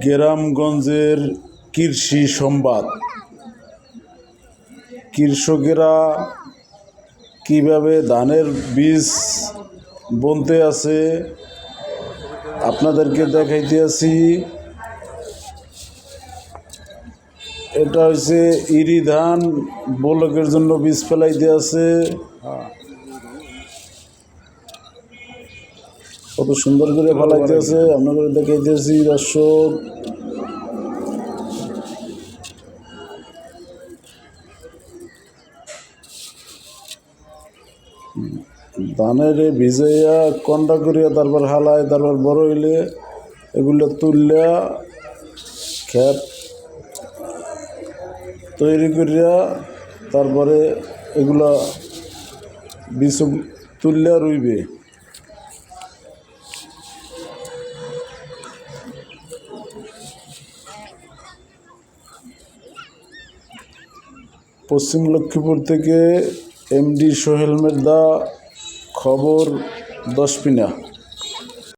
গ্রামগঞ্জের কৃষি সংবাদ। কৃষকেরা কিভাবে ধানের বীজ বুনতে আছে আপনাদেরকে দেখাইতে আছি। এটা হচ্ছে ইরি ধান বলকের জন্য বীজ ফেলাইতে আছে। কত সুন্দর করে ফেলাইতে আছে আপনাদের দেখাইতেছি দর্শক। ধানের ভিজাইয়া কন্ডা করিয়া তারপর হালায়, তারপর বড় হইলে এগুলো তুললা ক্ষেত তৈরি করিয়া তারপরে এগুলা বীজ তুললা রুইবে। পশ্চিম লক্ষ্মীপুর থেকে এমডি সোহেল মের্দা, খবর 10 পিনা।